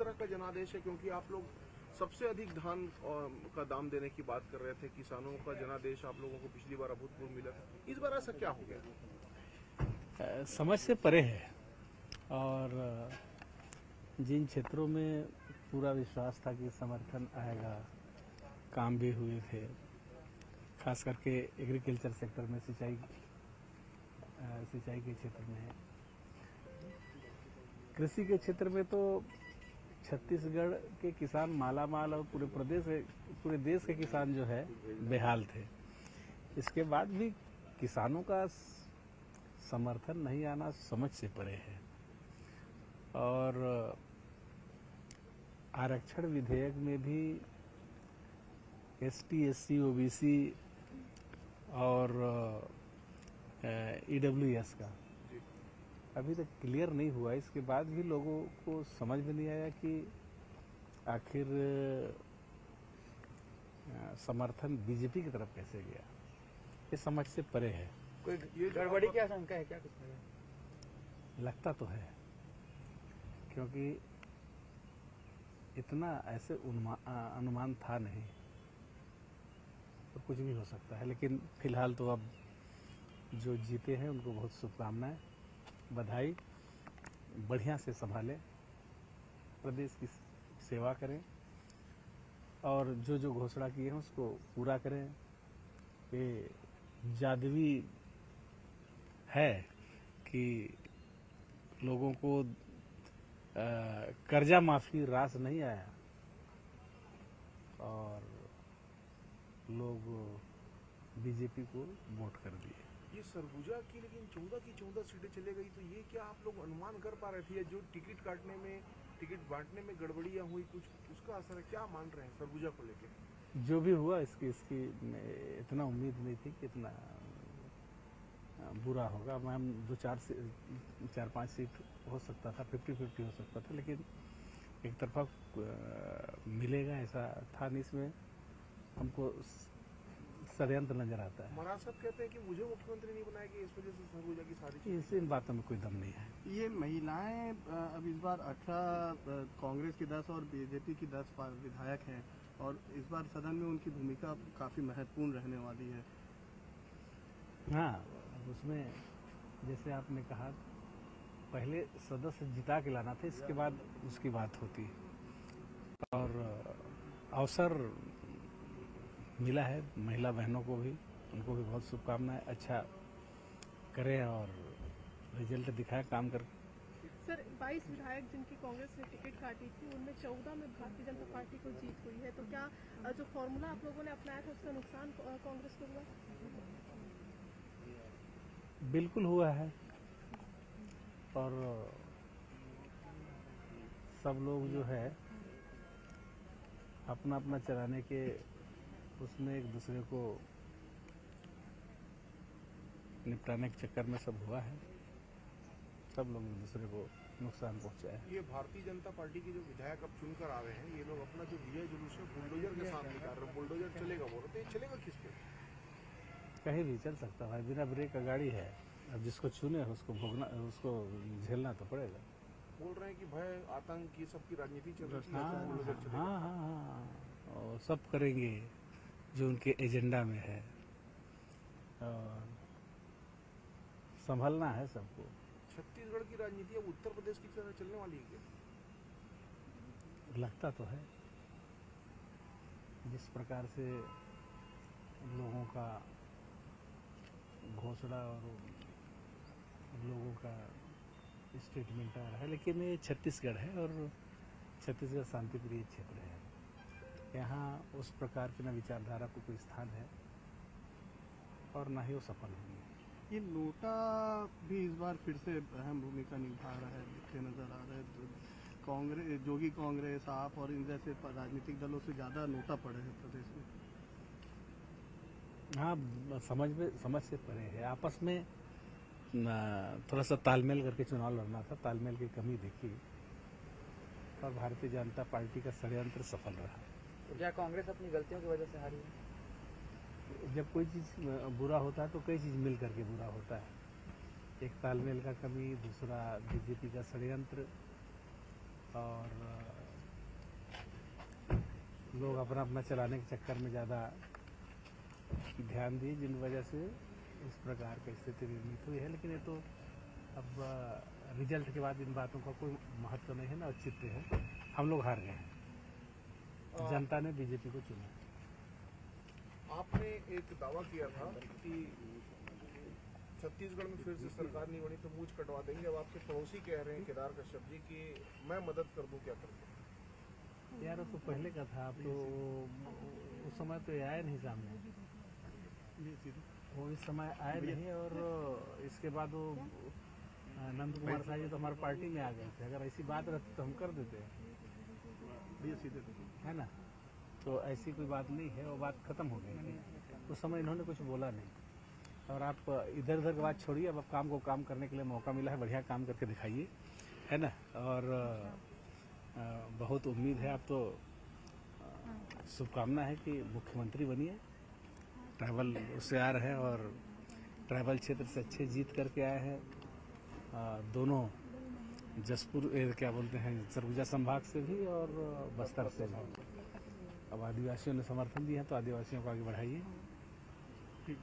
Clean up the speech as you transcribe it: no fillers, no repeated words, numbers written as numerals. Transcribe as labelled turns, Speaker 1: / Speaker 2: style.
Speaker 1: तरह का जनादेश है? क्योंकि आप लोग सबसे अधिक धान का दाम देने की बात कर रहे थे, किसानों का जनादेश आप लोगों को पिछली बार अभूतपूर्व मिला था, इस बार ऐसा क्या हो गया?
Speaker 2: समझ से परे है। और जिन क्षेत्रों में पूरा विश्वास था कि समर्थन आएगा, काम भी हुए थे, खास करके एग्रीकल्चर सेक्टर में, सिंचाई के क्षेत्र में, कृषि के क्षेत्र में तो छत्तीसगढ़ के किसान माला माल और पूरे देश के किसान जो है बेहाल थे। इसके बाद भी किसानों का समर्थन नहीं आना समझ से परे है। और आरक्षण विधेयक में भी एसटी, एससी, ओबीसी और ईडब्ल्यूएस का अभी तक क्लियर नहीं हुआ। इसके बाद भी लोगों को समझ में नहीं आया कि आखिर समर्थन बीजेपी की तरफ कैसे गया। ये समझ से परे है।
Speaker 3: कोई गड़बड़ी की आशंका है क्या? कुछ
Speaker 2: लगता तो है, क्योंकि इतना ऐसे अनुमान था नहीं, तो कुछ भी हो सकता है। लेकिन फिलहाल तो अब जो जीते हैं उनको बहुत शुभकामनाएं, बधाई। बढ़िया से संभालें, प्रदेश की सेवा करें और जो घोषणा की है उसको पूरा करें। ये जादुई है कि लोगों को कर्जा माफी रास नहीं आया और लोग बीजेपी को वोट कर दिए।
Speaker 1: ये सरगुजा की लेकिन 14 की 14 सीटें चले गई, तो ये क्या आप लोग अनुमान कर पा रहे थे? या जो टिकट काटने में, टिकट बांटने में गड़बड़ियां हुई, कुछ उसका असर है? क्या मान रहे हैं सरगुजा को लेके?
Speaker 2: जो भी हुआ इसकी इतना उम्मीद नहीं थी कि इतना बुरा होगा। मैम 4-5 सीट हो सकता था, 50-50 हो सकता था, लेकिन एक तरफा मिलेगा ऐसा था नहीं। इसमें हमको षड्यंत्र नजर आता है।
Speaker 1: महाराज साहब कहते हैं कि मुझे मुख्यमंत्री नहीं बनाएगी, इस वजह से सरगुजा की सारी
Speaker 2: इन बातों में कोई दम नहीं है।
Speaker 3: ये महिलाएं अब इस बार 18 कांग्रेस की 10 और बीजेपी की 10 विधायक हैं और इस बार सदन में उनकी भूमिका काफी महत्वपूर्ण रहने वाली है।
Speaker 2: हाँ, उसमें जैसे आपने कहा, पहले सदस्य जिता के लाना था, इसके बाद उसकी बात होती। और अवसर मिला है महिला बहनों को भी, उनको भी बहुत शुभकामनाएं। अच्छा करें और रिजल्ट दिखाएं काम कर।
Speaker 4: सर, 22 विधायक जिनकी कांग्रेस ने टिकट काटी थी, उनमें 14 में भारतीय जनता पार्टी को जीत हुई है, तो क्या जो फॉर्मूला आप लोगों ने अपनाया था उसका नुकसान कांग्रेस को हुआ?
Speaker 2: बिल्कुल हुआ है। और सब लोग जो है अपना अपना चलाने के उसमें एक दूसरे को निपटाने के चक्कर में सब हुआ है। सब लोग एक दूसरे को नुकसान पहुंचाए।
Speaker 1: ये भारतीय जनता पार्टी के जो विधायक अब चुनकर आ रहे हैं, ये लोग अपना जो विजय जुलूस है बुलडोजर के साथ निकाल रहे हैं। बुलडोजर चलेगा बोल रहे, चलेगा किस पे?
Speaker 2: कहीं भी चल सकता है, बिना ब्रेक का गाड़ी है। अब जिसको चुने उसको भोगना, उसको झेलना तो पड़ेगा।
Speaker 1: बोल रहे हैं कि भय, आतंक, ये सब की राजनीति चल रही है।
Speaker 2: हाँ, और सब करेंगे जो उनके एजेंडा में है। और संभलना है सबको।
Speaker 1: छत्तीसगढ़ की राजनीति अब उत्तर प्रदेश की तरह चलने वाली है क्या?
Speaker 2: लगता तो है। जिस प्रकार से लोगों का घोषणा और लोगों का स्टेटमेंट आ रहा है, लेकिन ये छत्तीसगढ़ है और छत्तीसगढ़ शांतिप्रिय क्षेत्र है। यहाँ उस प्रकार की न विचारधारा को कोई स्थान है और न ही वो सफल होंगे।
Speaker 3: ये नोटा भी इस बार फिर से अहम भूमिका निभा रहा है, दिखते नजर आ रहा है। तो कांग्रेस, जोगी कांग्रेस, आप और इन जैसे राजनीतिक दलों से ज्यादा नोटा पड़े हैं प्रदेश में।
Speaker 2: हाँ, समझ से परे है। आपस में थोड़ा सा तालमेल करके चुनाव लड़ना था, तालमेल की कमी देखी और भारतीय जनता पार्टी का षड्यंत्र सफल रहा।
Speaker 3: तो क्या कांग्रेस अपनी गलतियों की वजह से हारी है?
Speaker 2: जब कोई चीज बुरा होता है तो कई चीज मिल करके बुरा होता है। एक तालमेल का कमी, दूसरा बीजेपी का षड्यंत्र और लोग अपना अपना चलाने के चक्कर में ज़्यादा ध्यान दिए, जिन वजह से इस प्रकार की स्थिति निर्मित हुई है। लेकिन ये तो अब रिजल्ट के बाद इन बातों का कोई महत्व नहीं है, ना औचित्य है। हम लोग हार गए हैं, जनता ने बीजेपी को चुना।
Speaker 1: आपने एक दावा किया था कि छत्तीसगढ़ में फिर से सरकार नहीं बनी तो मूंछ कटवा देंगे। अब आपके पड़ोसी कह रहे हैं केदार कश्यप जी कि मैं मदद कर दूं, क्या कर दूं?
Speaker 2: यार तो पहले का था, अब तो उस समय तो ये आया नहीं सामने, वो इस समय आए नहीं। और इसके बाद वो नंद कुमार साहब जी तो हमारी पार्टी में आ गए थे। अगर ऐसी बात रहती तो हम कर देते, है ना। तो ऐसी कोई बात नहीं है, वो बात खत्म हो गई थी। उस समय इन्होंने कुछ बोला नहीं। और आप इधर उधर की बात छोड़िए, अब काम को काम करने के लिए मौका मिला है, बढ़िया काम करके दिखाइए, है ना। और बहुत उम्मीद है, आप तो शुभकामना है कि मुख्यमंत्री बनिए। ट्राइबल उससे आ रहे हैं और ट्राइबल क्षेत्र से अच्छे जीत करके आए हैं। दोनों जसपुर क्या बोलते हैं, सरगुजा संभाग से भी और बस्तर से भी। अब आदिवासियों ने समर्थन दिया है तो आदिवासियों को आगे बढ़ाइए।
Speaker 3: ठीक।